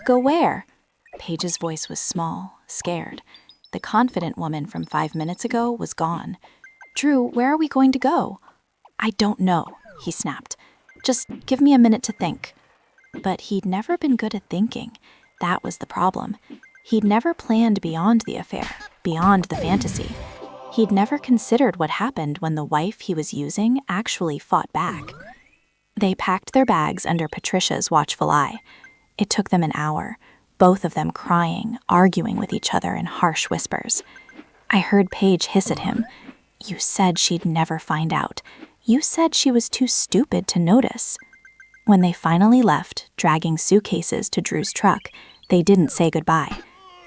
Go where? Paige's voice was small, scared. The confident woman from 5 minutes ago was gone. Drew, where are we going to go? I don't know, he snapped. Just give me a minute to think. But he'd never been good at thinking. That was the problem. He'd never planned beyond the affair, beyond the fantasy. He'd never considered what happened when the wife he was using actually fought back. They packed their bags under Patricia's watchful eye. It took them an hour, both of them crying, arguing with each other in harsh whispers. I heard Paige hiss at him. You said she'd never find out. You said she was too stupid to notice. When they finally left, dragging suitcases to Drew's truck, they didn't say goodbye.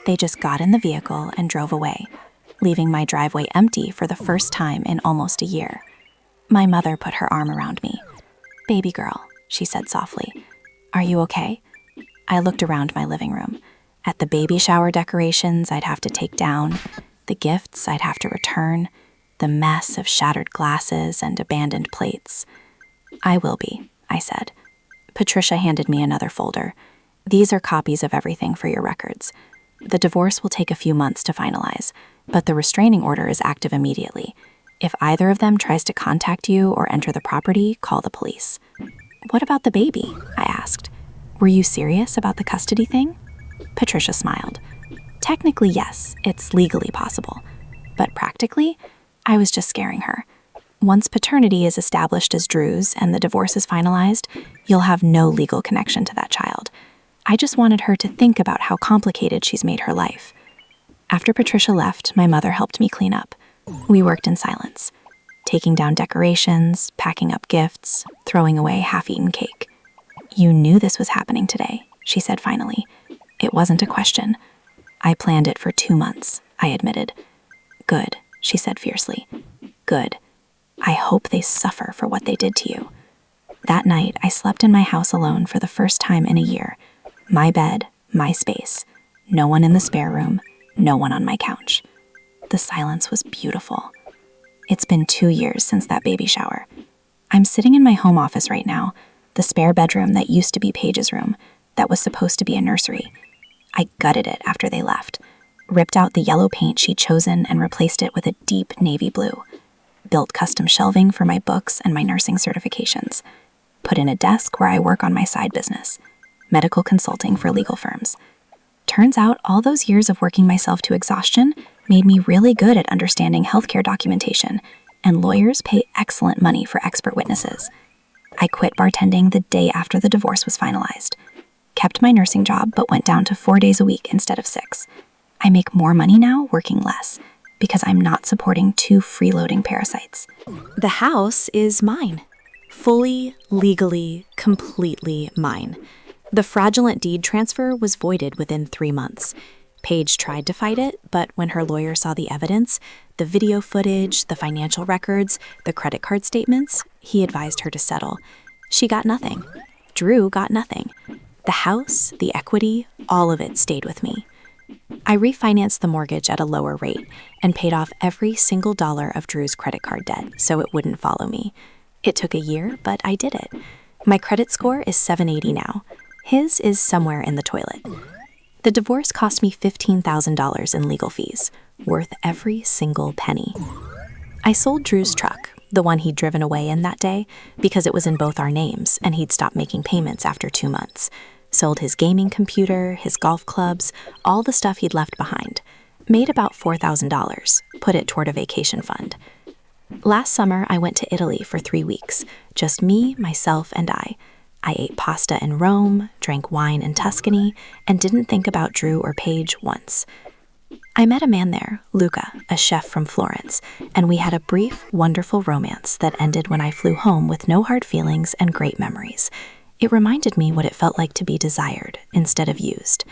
They just got in the vehicle and drove away, leaving my driveway empty for the first time in almost a year. My mother put her arm around me. Baby girl, she said softly. Are you okay? I looked around my living room, at the baby shower decorations I'd have to take down, the gifts I'd have to return, the mess of shattered glasses and abandoned plates. I will be, I said. Patricia handed me another folder. These are copies of everything for your records. The divorce will take a few months to finalize, but the restraining order is active immediately. If either of them tries to contact you or enter the property, call the police. What about the baby? I asked. Were you serious about the custody thing? Patricia smiled. Technically, yes, it's legally possible. But practically, I was just scaring her. Once paternity is established as Drew's and the divorce is finalized, you'll have no legal connection to that child. I just wanted her to think about how complicated she's made her life. After Patricia left, my mother helped me clean up. We worked in silence, taking down decorations, packing up gifts, throwing away half-eaten cake. You knew this was happening today, she said finally. It wasn't a question. I planned it for 2 months, I admitted. Good, she said fiercely. Good. I hope they suffer for what they did to you. That night, I slept in my house alone for the first time in a year. My bed, my space. No one in the spare room, no one on my couch. The silence was beautiful. It's been 2 years since that baby shower. I'm sitting in my home office right now, the spare bedroom that used to be Paige's room, that was supposed to be a nursery. I gutted it after they left, ripped out the yellow paint she'd chosen and replaced it with a deep navy blue, built custom shelving for my books and my nursing certifications, put in a desk where I work on my side business, medical consulting for legal firms. Turns out all those years of working myself to exhaustion made me really good at understanding healthcare documentation, and lawyers pay excellent money for expert witnesses. I quit bartending the day after the divorce was finalized, kept my nursing job but went down to 4 days a week instead of 6. I make more money now working less because I'm not supporting 2 freeloading parasites. The house is mine. Fully, legally, completely mine. The fraudulent deed transfer was voided within 3 months. Paige tried to fight it, but when her lawyer saw the evidence, the video footage, the financial records, the credit card statements, he advised her to settle. She got nothing. Drew got nothing. The house, the equity, all of it stayed with me. I refinanced the mortgage at a lower rate and paid off every single dollar of Drew's credit card debt so it wouldn't follow me. It took a year, but I did it. My credit score is 780 now. His is somewhere in the toilet. The divorce cost me $15,000 in legal fees, worth every single penny. I sold Drew's truck, the one he'd driven away in that day, because it was in both our names and he'd stopped making payments after 2 months. Sold his gaming computer, his golf clubs, all the stuff he'd left behind. Made about $4,000, put it toward a vacation fund. Last summer, I went to Italy for 3 weeks, just me, myself, and I. I ate pasta in Rome, drank wine in Tuscany, and didn't think about Drew or Paige once. I met a man there, Luca, a chef from Florence, and we had a brief, wonderful romance that ended when I flew home with no hard feelings and great memories. It reminded me what it felt like to be desired instead of used.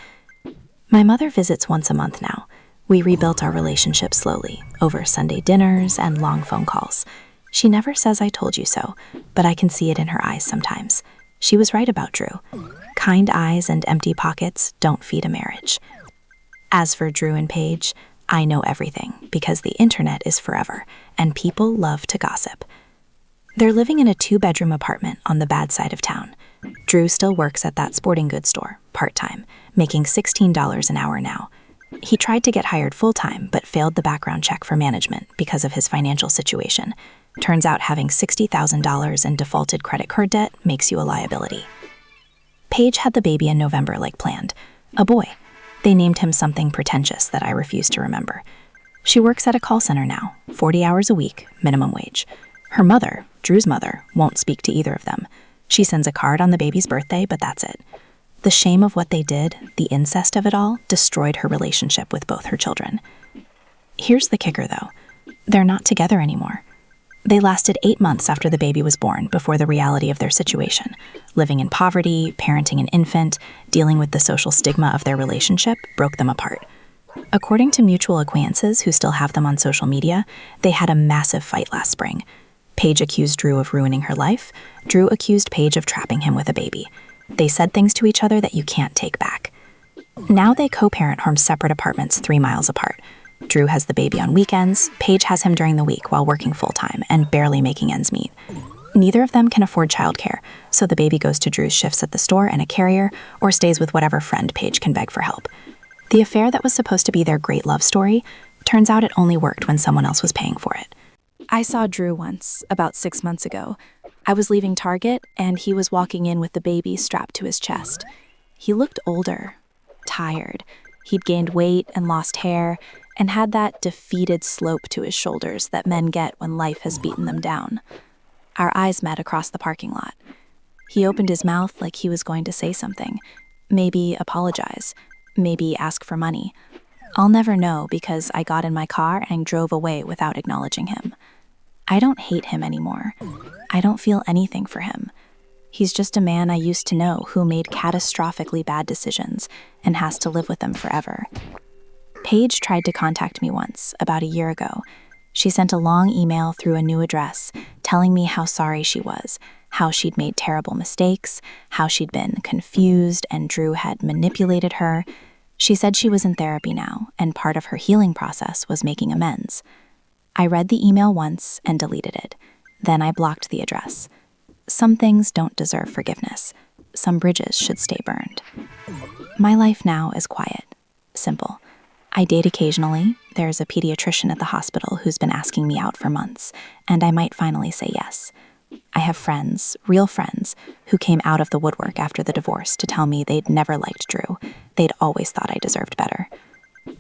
My mother visits once a month now. We rebuilt our relationship slowly, over Sunday dinners and long phone calls. She never says I told you so, but I can see it in her eyes sometimes. She was right about Drew. Kind eyes and empty pockets don't feed a marriage. As for Drew and Paige, I know everything because the internet is forever, and people love to gossip. They're living in a 2-bedroom apartment on the bad side of town. Drew still works at that sporting goods store, part-time, making $16 an hour now. He tried to get hired full-time, but failed the background check for management because of his financial situation. Turns out having $60,000 in defaulted credit card debt makes you a liability. Paige had the baby in November like planned. A boy. They named him something pretentious that I refuse to remember. She works at a call center now, 40 hours a week, minimum wage. Her mother, Drew's mother, won't speak to either of them. She sends a card on the baby's birthday, but that's it. The shame of what they did, the incest of it all, destroyed her relationship with both her children. Here's the kicker, though. They're not together anymore. They lasted 8 months after the baby was born before the reality of their situation, living in poverty, parenting an infant, dealing with the social stigma of their relationship, broke them apart. According to mutual acquaintances who still have them on social media, they had a massive fight last spring. Paige accused Drew of ruining her life. Drew accused Paige of trapping him with a baby. They said things to each other that you can't take back. Now they co-parent from separate apartments 3 miles apart. Drew has the baby on weekends, Paige has him during the week while working full-time and barely making ends meet. Neither of them can afford childcare, so the baby goes to Drew's shifts at the store and a carrier, or stays with whatever friend Paige can beg for help. The affair that was supposed to be their great love story, turns out it only worked when someone else was paying for it. I saw Drew once, about 6 months ago. I was leaving Target, and he was walking in with the baby strapped to his chest. He looked older, tired. He'd gained weight and lost hair, and had that defeated slope to his shoulders that men get when life has beaten them down. Our eyes met across the parking lot. He opened his mouth like he was going to say something, maybe apologize, maybe ask for money. I'll never know because I got in my car and drove away without acknowledging him. I don't hate him anymore. I don't feel anything for him. He's just a man I used to know who made catastrophically bad decisions and has to live with them forever. Paige tried to contact me once, about a year ago. She sent a long email through a new address telling me how sorry she was, how she'd made terrible mistakes, how she'd been confused and Drew had manipulated her. She said she was in therapy now, and part of her healing process was making amends. I read the email once and deleted it. Then I blocked the address. Some things don't deserve forgiveness. Some bridges should stay burned. My life now is quiet, simple. I date occasionally. There's a pediatrician at the hospital who's been asking me out for months, and I might finally say yes. I have friends, real friends, who came out of the woodwork after the divorce to tell me they'd never liked Drew. They'd always thought I deserved better.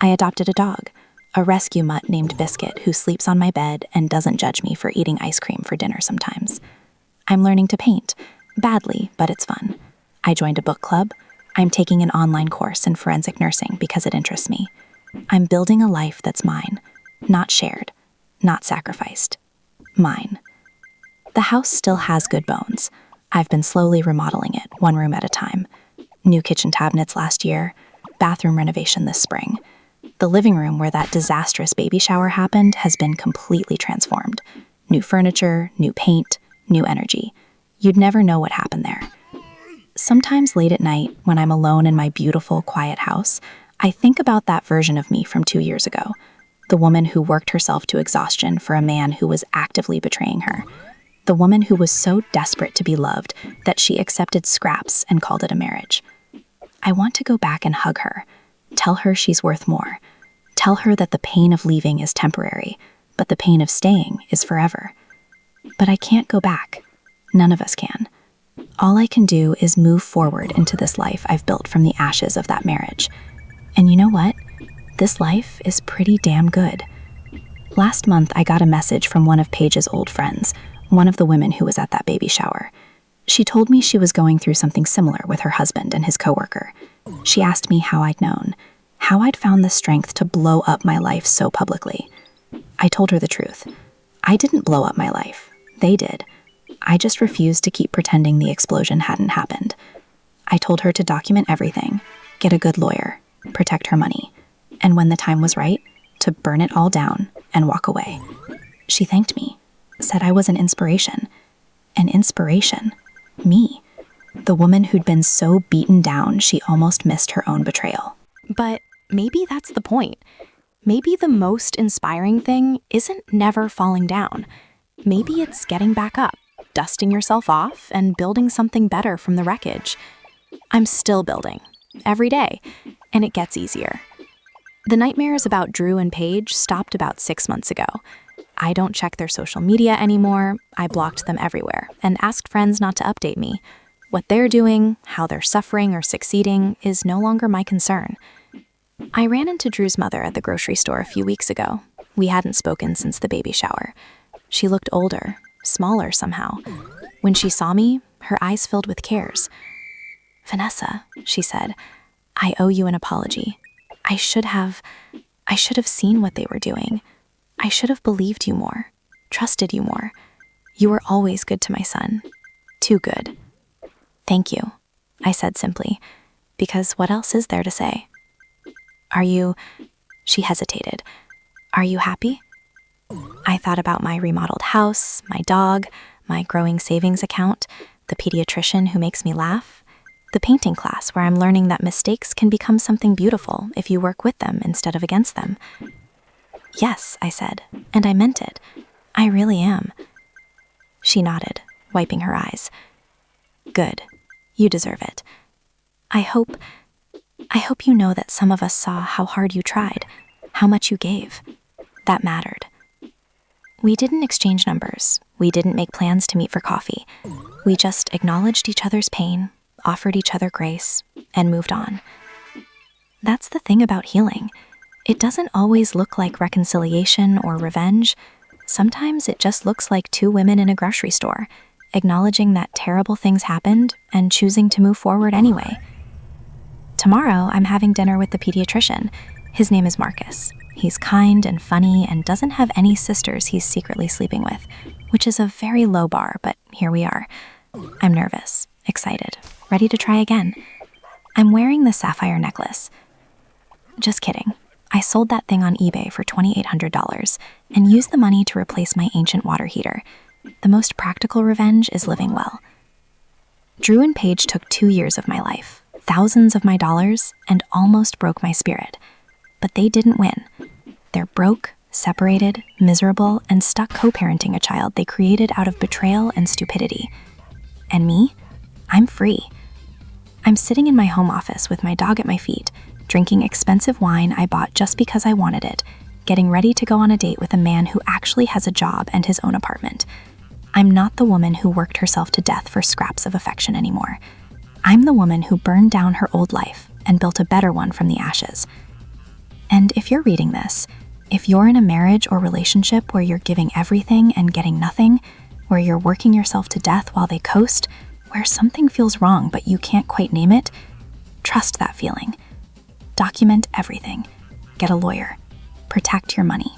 I adopted a dog, a rescue mutt named Biscuit who sleeps on my bed and doesn't judge me for eating ice cream for dinner sometimes. I'm learning to paint. Badly, but it's fun. I joined a book club. I'm taking an online course in forensic nursing because it interests me. I'm building a life that's mine, not shared, not sacrificed. Mine. The house still has good bones. I've been slowly remodeling it, one room at a time. New kitchen cabinets last year, bathroom renovation this spring. The living room where that disastrous baby shower happened has been completely transformed. New furniture, new paint, new energy. You'd never know what happened there. Sometimes late at night, when I'm alone in my beautiful, quiet house, I think about that version of me from 2 years ago, the woman who worked herself to exhaustion for a man who was actively betraying her, the woman who was so desperate to be loved that she accepted scraps and called it a marriage. I want to go back and hug her, tell her she's worth more, tell her that the pain of leaving is temporary, but the pain of staying is forever. But I can't go back. None of us can. All I can do is move forward into this life I've built from the ashes of that marriage. And you know what? This life is pretty damn good. Last month, I got a message from one of Paige's old friends, one of the women who was at that baby shower. She told me she was going through something similar with her husband and his coworker. She asked me how I'd known, how I'd found the strength to blow up my life so publicly. I told her the truth. I didn't blow up my life. They did. I just refused to keep pretending the explosion hadn't happened. I told her to document everything, get a good lawyer, protect her money, and when the time was right, to burn it all down and walk away. She thanked me, said I was an inspiration. An inspiration? Me? The woman who'd been so beaten down she almost missed her own betrayal. But maybe that's the point. Maybe the most inspiring thing isn't never falling down. Maybe it's getting back up, dusting yourself off, and building something better from the wreckage. I'm still building, every day, and it gets easier. The nightmares about Drew and Paige stopped about 6 months ago. I don't check their social media anymore. I blocked them everywhere and asked friends not to update me. What they're doing, how they're suffering or succeeding, is no longer my concern. I ran into Drew's mother at the grocery store a few weeks ago. We hadn't spoken since the baby shower. She looked older, smaller somehow. When she saw me, her eyes filled with cares. "Vanessa," she said, "I owe you an apology. I should have seen what they were doing. I should have believed you more, trusted you more. You were always good to my son. Too good." "Thank you," I said simply, because what else is there to say? She hesitated. "Are you happy?" I thought about my remodeled house, my dog, my growing savings account, the pediatrician who makes me laugh, the painting class where I'm learning that mistakes can become something beautiful if you work with them instead of against them. "Yes," I said, and I meant it. "I really am." She nodded, wiping her eyes. "Good. You deserve it. I hope you know that some of us saw how hard you tried, how much you gave. That mattered." We didn't exchange numbers. We didn't make plans to meet for coffee. We just acknowledged each other's pain, offered each other grace, and moved on. That's the thing about healing. It doesn't always look like reconciliation or revenge. Sometimes it just looks like two women in a grocery store, acknowledging that terrible things happened and choosing to move forward anyway. Tomorrow, I'm having dinner with the pediatrician. His name is Marcus. He's kind and funny and doesn't have any sisters he's secretly sleeping with, which is a very low bar, but here we are. I'm nervous, excited, ready to try again. I'm wearing the sapphire necklace. Just kidding. I sold that thing on eBay for $2,800 and used the money to replace my ancient water heater. The most practical revenge is living well. Drew and Paige took 2 years of my life, thousands of my dollars, and almost broke my spirit. But they didn't win. They're broke, separated, miserable, and stuck co-parenting a child they created out of betrayal and stupidity. And me? I'm free. I'm sitting in my home office with my dog at my feet, drinking expensive wine I bought just because I wanted it, getting ready to go on a date with a man who actually has a job and his own apartment. I'm not the woman who worked herself to death for scraps of affection anymore. I'm the woman who burned down her old life and built a better one from the ashes. And if you're reading this, if you're in a marriage or relationship where you're giving everything and getting nothing, where you're working yourself to death while they coast, where something feels wrong but you can't quite name it, trust that feeling. Document everything. Get a lawyer. Protect your money.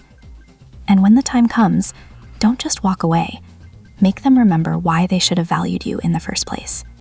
And when the time comes, don't just walk away. Make them remember why they should have valued you in the first place.